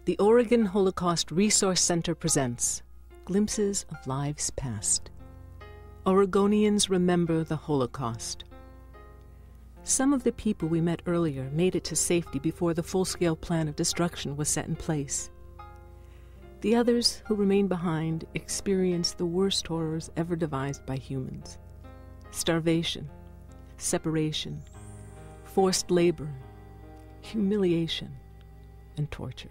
The Oregon Holocaust Resource Center presents Glimpses of Lives Past. Oregonians remember the Holocaust. Some of the people we met earlier made it to safety before the full-scale plan of destruction was set in place. The others who remained behind experienced the worst horrors ever devised by humans: starvation, separation, forced labor, humiliation, and torture.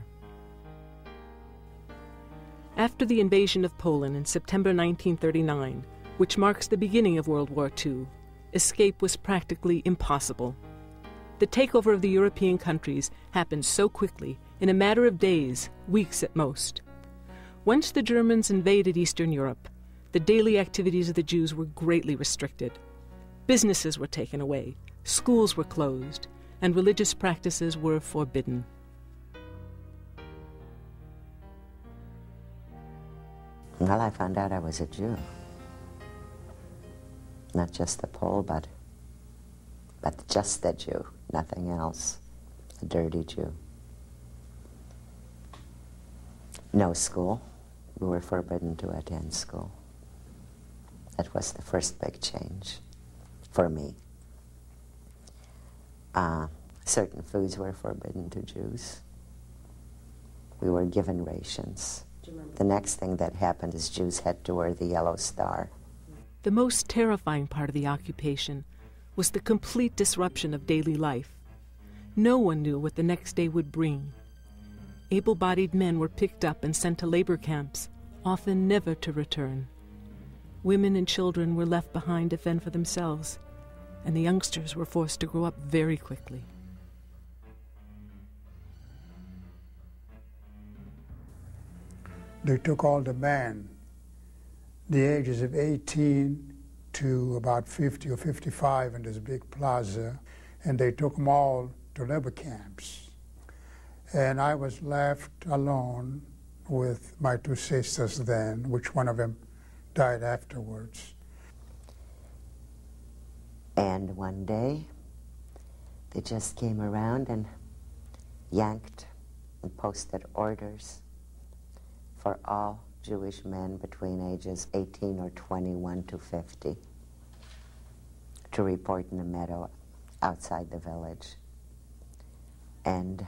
After the invasion of Poland in September 1939, which marks the beginning of World War II, escape was practically impossible. The takeover of the European countries happened so quickly, in a matter of days, weeks at most. Once the Germans invaded Eastern Europe, the daily activities of the Jews were greatly restricted. Businesses were taken away, schools were closed, and religious practices were forbidden. Well, I found out I was a Jew. Not just a Pole, but just a Jew, nothing else. A dirty Jew. No school. We were forbidden to attend school. That was the first big change for me. Certain foods were forbidden to Jews. We were given rations. The next thing that happened is Jews had to wear the yellow star. The most terrifying part of the occupation was the complete disruption of daily life. No one knew what the next day would bring. Able-bodied men were picked up and sent to labor camps, often never to return. Women and children were left behind to fend for themselves, and the youngsters were forced to grow up very quickly. They took all the men, the ages of 18 to about 50 or 55 in this big plaza, and they took them all to labor camps. And I was left alone with my two sisters then, which one of them died afterwards. And one day, they just came around and yanked and posted orders for all Jewish men between ages 18 or 21 to 50 to report in the meadow outside the village. And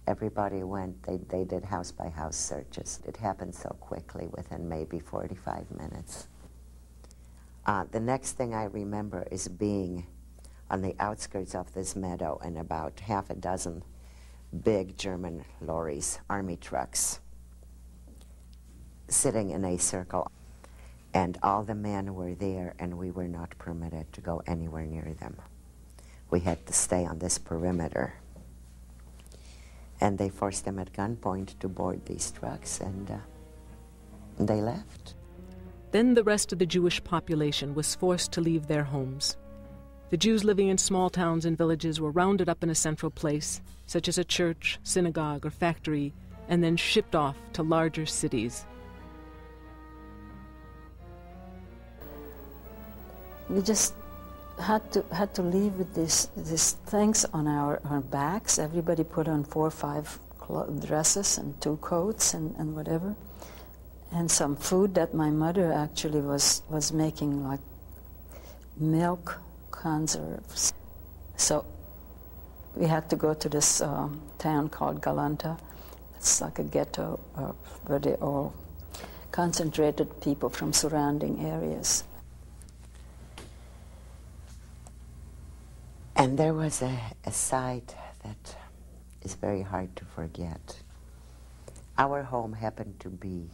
everybody went. They did house-by-house searches. It happened so quickly, within maybe 45 minutes. The next thing I remember is being on the outskirts of this meadow and about half a dozen big German lorries, army trucks, sitting in a circle, and all the men were there, and we were not permitted to go anywhere near them. We had to stay on this perimeter. And they forced them at gunpoint to board these trucks, and they left. Then the rest of the Jewish population was forced to leave their homes. The Jews living in small towns and villages were rounded up in a central place, such as a church, synagogue, or factory, and then shipped off to larger cities. We just had to leave with these things on our backs. Everybody put on 4 or 5 dresses and 2 coats and whatever, and some food that my mother actually was making, like milk conserves. So we had to go to this town called Galanta. It's like a ghetto where they all concentrated people from surrounding areas. And there was a sight that is very hard to forget. Our home happened to be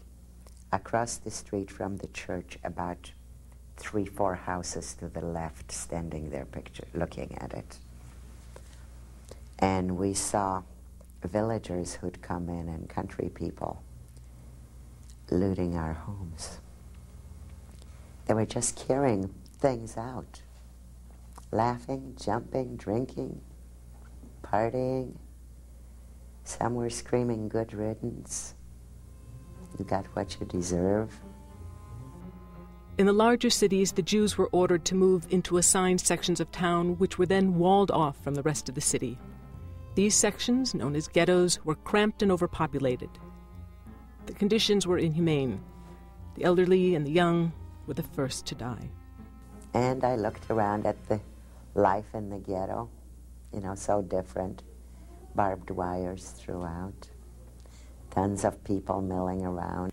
across the street from the church, about 3-4 houses to the left, standing there looking at it. And we saw villagers who'd come in and country people looting our homes. They were just carrying things out. Laughing, jumping, drinking, partying. Some were screaming, "Good riddance. You got what you deserve." In the larger cities, the Jews were ordered to move into assigned sections of town, which were then walled off from the rest of the city. These sections, known as ghettos, were cramped and overpopulated. The conditions were inhumane. The elderly and the young were the first to die. And I looked around at the life in the ghetto, so different. Barbed wires throughout, tons of people milling around.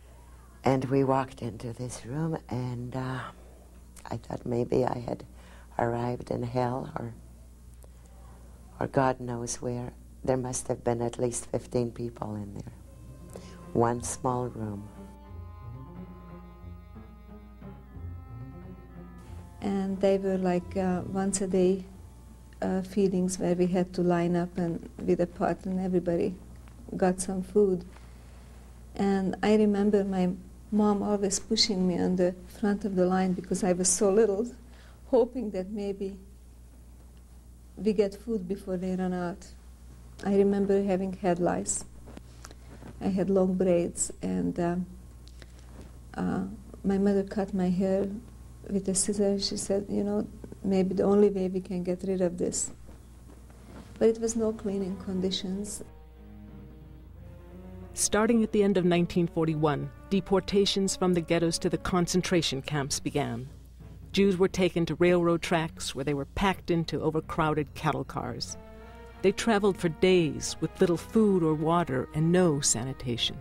And we walked into this room, and I thought maybe I had arrived in hell, or God knows where. There must have been at least 15 people in there. One small room. And they were like once a day feedings where we had to line up and with a pot and everybody got some food. And I remember my mom always pushing me on the front of the line because I was so little, hoping that maybe we get food before they run out. I remember having head lice. I had long braids, and my mother cut my hair with a scissor. She said, maybe the only way we can get rid of this. But it was no cleaning conditions. Starting at the end of 1941, deportations from the ghettos to the concentration camps began. Jews were taken to railroad tracks where they were packed into overcrowded cattle cars. They traveled for days with little food or water and no sanitation.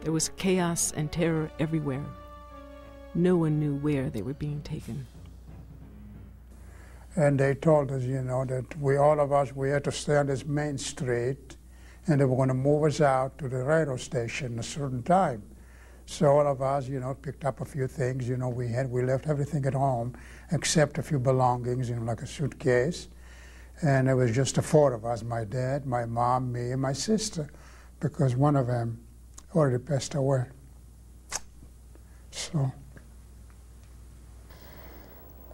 There was chaos and terror everywhere. No one knew where they were being taken. And they told us, that all of us had to stay on this main street, and they were going to move us out to the railroad station at a certain time. So all of us, picked up a few things. We left everything at home except a few belongings, like a suitcase. And it was just the four of us, my dad, my mom, me, and my sister, because one of them already passed away. So.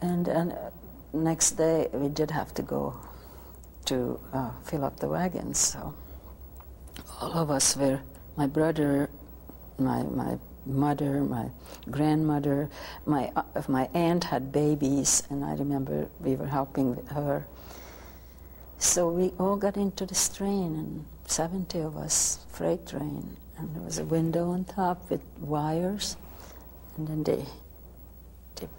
And next day we did have to go to fill up the wagons. So all of us were, my brother, my mother, my grandmother, my aunt had babies, and I remember we were helping her. So we all got into this train, and 70 of us, freight train, and there was a window on top with wires, and then they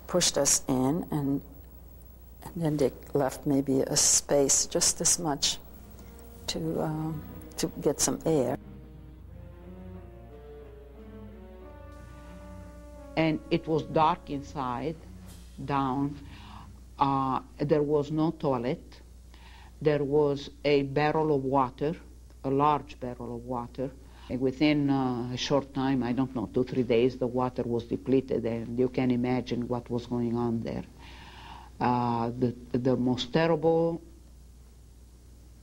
pushed us in, and then they left maybe a space just this much to get some air. And it was dark inside, down. There was no toilet. There was a barrel of water, a large barrel of water. And within a short time, I don't know, 2-3 days, the water was depleted, and you can imagine what was going on there. The most terrible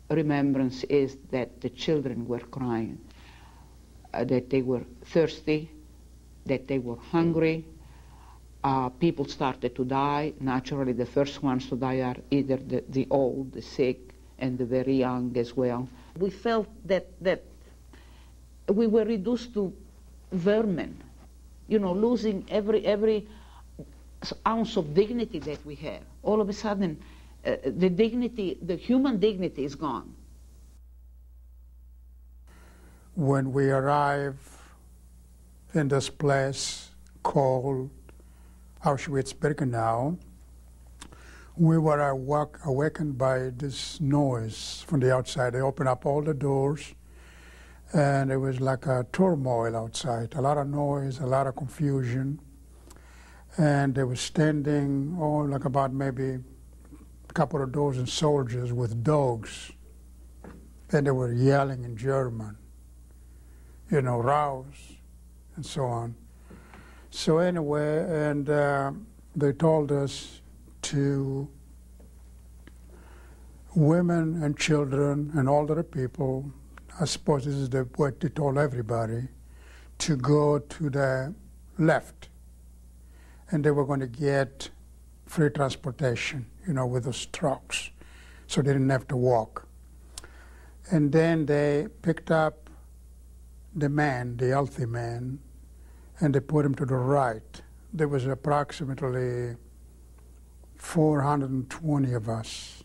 remembrance is that the children were crying, that they were thirsty, that they were hungry. People started to die. Naturally, the first ones to die are either the old, the sick, and the very young as well. We felt that we were reduced to vermin, losing every ounce of dignity that we have. All of a sudden, the human dignity is gone. When we arrived in this place called Auschwitz-Birkenau, we were awakened by this noise from the outside. They opened up all the doors, and it was like a turmoil outside, a lot of noise, a lot of confusion. And they were standing, like about maybe a couple of dozen soldiers with dogs, and they were yelling in German, rouse, and so on. So anyway, and they told us to women and children and older people, I suppose this is what they told everybody, to go to the left. And they were going to get free transportation, with those trucks, so they didn't have to walk. And then they picked up the man, the healthy man, and they put him to the right. There was approximately 420 of us.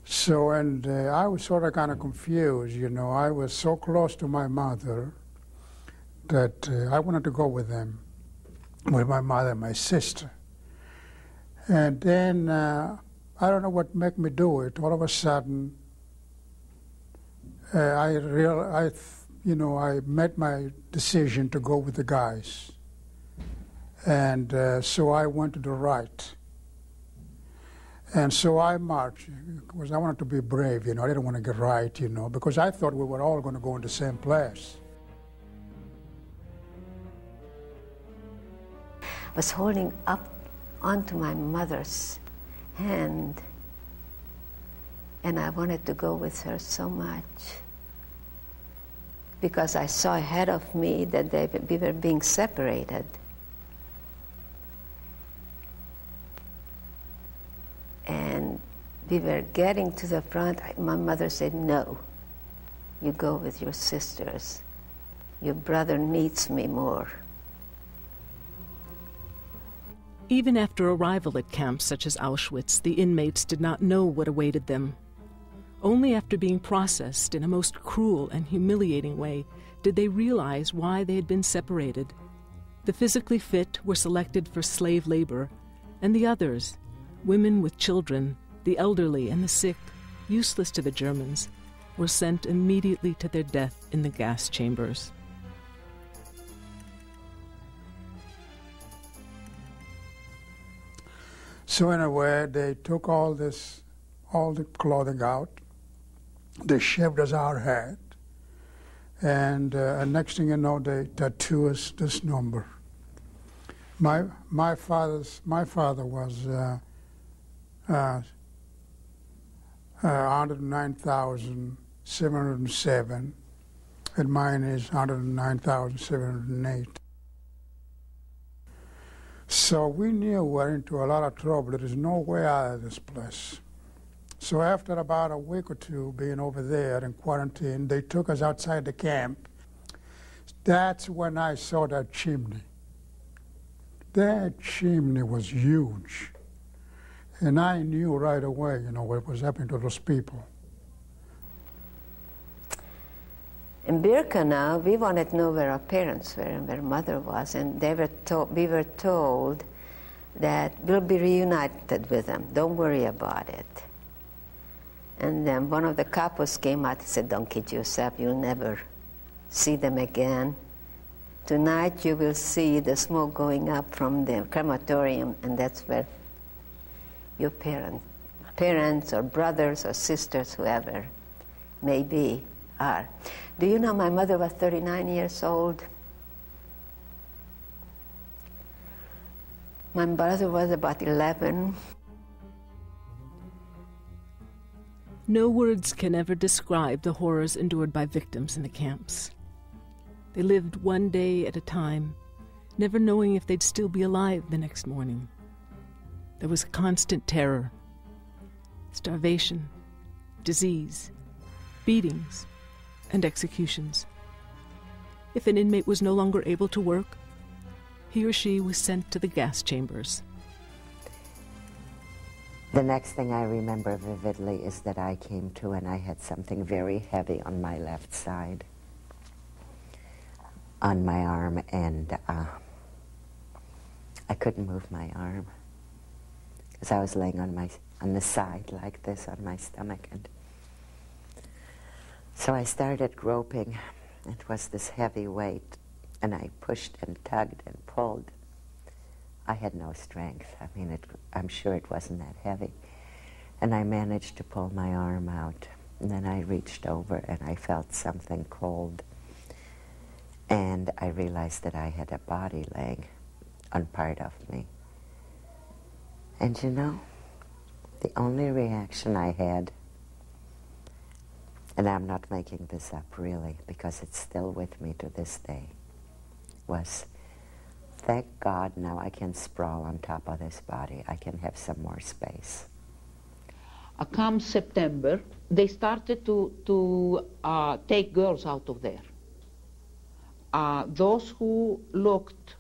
So, and I was sort of kind of confused, you know. I was so close to my mother that I wanted to go with them, with my mother and my sister. And then, I don't know what made me do it. All of a sudden, I made my decision to go with the guys. And so I went to the right. And so I marched, because I wanted to be brave, you know. I didn't want to get right, you know, because I thought we were all going to go in the same place. I was holding up onto my mother's hand, and I wanted to go with her so much, because I saw ahead of me that we were being separated. And we were getting to the front. My mother said, "No, you go with your sisters. Your brother needs me more." Even after arrival at camps such as Auschwitz, the inmates did not know what awaited them. Only after being processed in a most cruel and humiliating way did they realize why they had been separated. The physically fit were selected for slave labor, and the others, women with children, the elderly and the sick, useless to the Germans, were sent immediately to their death in the gas chambers. So in a way, they took all the clothing out, they shaved us our head, and next thing you know, they tattooed us this number. My father was 109,707, and mine is 109,708. So we knew we were into a lot of trouble. There is no way out of this place. So after about a week or two being over there in quarantine, they took us outside the camp. That's when I saw that chimney. That chimney was huge. And I knew right away, you know, what was happening to those people. In Birkenau, we wanted to know where our parents were and where mother was, and we were told that we'll be reunited with them. Don't worry about it. And then one of the capos came out and said, "Don't kid yourself, you'll never see them again. Tonight you will see the smoke going up from the crematorium, and that's where your parents or brothers or sisters, whoever may be, are." Do you know my mother was 39 years old? My brother was about 11. No words can ever describe the horrors endured by victims in the camps. They lived one day at a time, never knowing if they'd still be alive the next morning. There was constant terror, starvation, disease, beatings, and executions. If an inmate was no longer able to work, he or she was sent to the gas chambers. The next thing I remember vividly is that I came to and I had something very heavy on my left side, on my arm, and I couldn't move my arm because I was laying on the side like this on my stomach, and so I started groping. It was this heavy weight, and I pushed and tugged and pulled. I had no strength. I mean, I'm sure it wasn't that heavy. And I managed to pull my arm out. And then I reached over and I felt something cold. And I realized that I had a body laying on part of me. And you know, the only reaction I had, and I'm not making this up really, because it's still with me to this day, was, thank God now I can sprawl on top of this body. I can have some more space. Come September, they started to take girls out of there. Those who looked,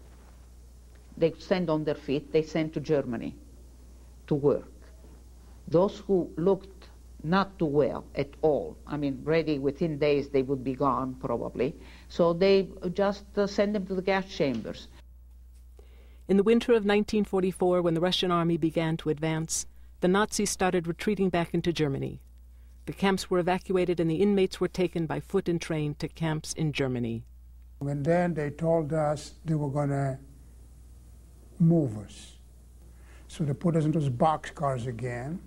they stand on their feet, they sent to Germany to work. Those who looked not too well at all. I mean, ready within days they would be gone probably. So they just sent them to the gas chambers. In the winter of 1944, when the Russian army began to advance, the Nazis started retreating back into Germany. The camps were evacuated and the inmates were taken by foot and train to camps in Germany. And then they told us they were going to move us. So they put us in those boxcars again.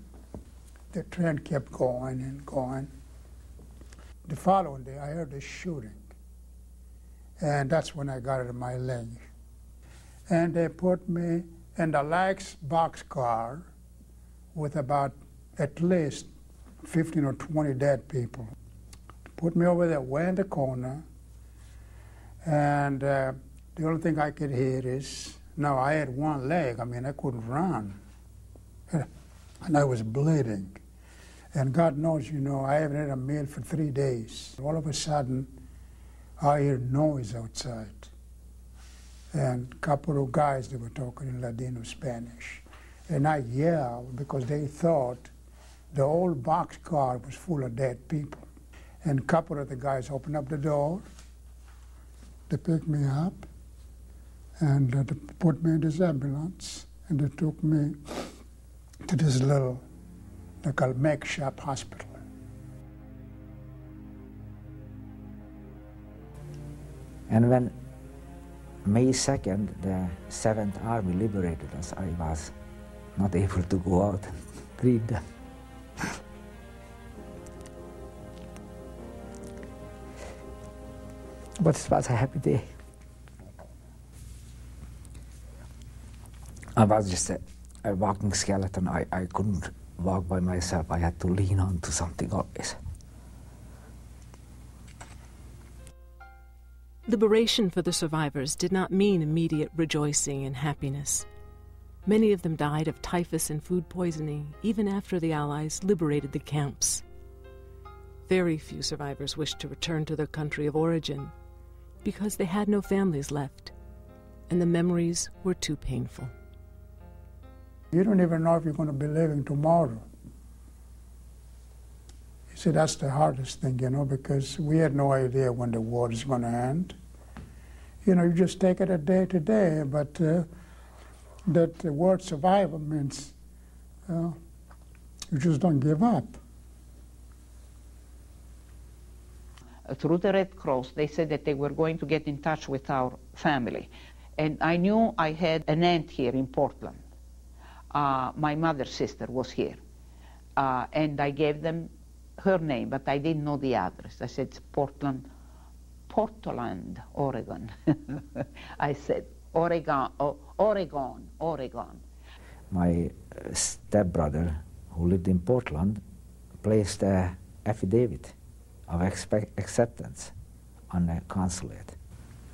The train kept going and going. The following day, I heard a shooting. And that's when I got it in my leg. And they put me in the last boxcar with about at least 15 or 20 dead people. Put me over there, way in the corner. And the only thing I could hear is, now I had one leg, I mean, I couldn't run. And I was bleeding. And God knows, you know, I haven't had a meal for 3 days. All of a sudden, I hear noise outside. And a couple of guys, they were talking in Ladino Spanish. And I yelled because they thought the old boxcar was full of dead people. And a couple of the guys opened up the door. They picked me up, and they put me in this ambulance, and they took me to this little, like a makeshift hospital. And when May 2nd, the 7th Army liberated us, I was not able to go out and greet them. But it was a happy day. I was just a walking skeleton. I couldn't walk by myself. I had to lean on to something always. Liberation for the survivors did not mean immediate rejoicing and happiness. Many of them died of typhus and food poisoning, even after the Allies liberated the camps. Very few survivors wished to return to their country of origin because they had no families left, and the memories were too painful. You don't even know if you're going to be living tomorrow. You see, that's the hardest thing, you know, because we had no idea when the war is going to end. You know, you just take it a day to day, but that the word survival means you just don't give up. Through the Red Cross, they said that they were going to get in touch with our family. And I knew I had an aunt here in Portland. My mother's sister was here. And I gave them her name, but I didn't know the address. I said, it's Portland, Oregon. I said, Oregon. My stepbrother, who lived in Portland, placed an affidavit of acceptance on the consulate.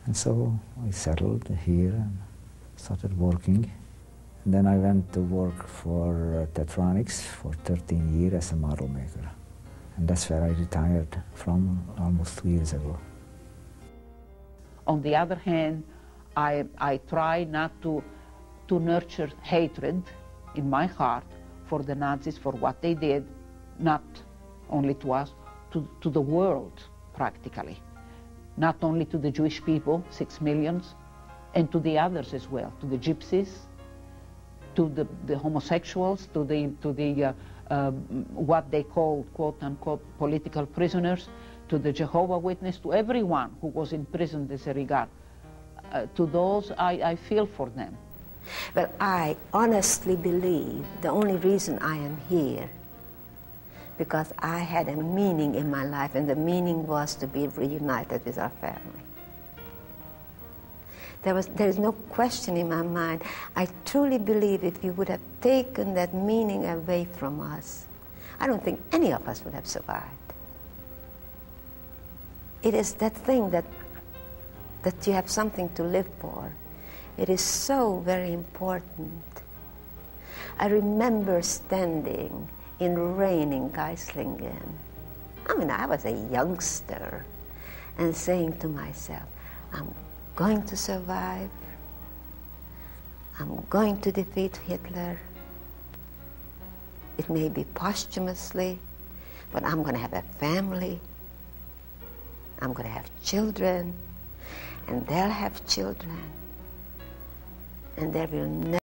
And so I settled here and started working. And then I went to work for Tetronics for 13 years as a model maker. And that's where I retired from almost 2 years ago. On the other hand, I try not to nurture hatred in my heart for the Nazis, for what they did, not only to us, to the world, practically. Not only to the Jewish people, 6 million, and to the others as well, to the gypsies, to the homosexuals, to the what they call, quote-unquote, political prisoners, to the Jehovah's Witness, to everyone who was imprisoned as a regard. To those, I feel for them. Well, I honestly believe the only reason I am here because I had a meaning in my life, and the meaning was to be reunited with our family. There is no question in my mind. I truly believe if you would have taken that meaning away from us, I don't think any of us would have survived. It is that thing that you have something to live for. It is so very important. I remember standing in rain in Geislingen. I mean, I was a youngster, and saying to myself, I'm going to survive. I'm going to defeat Hitler. It may be posthumously, but I'm going to have a family. I'm going to have children, and they'll have children, and there will never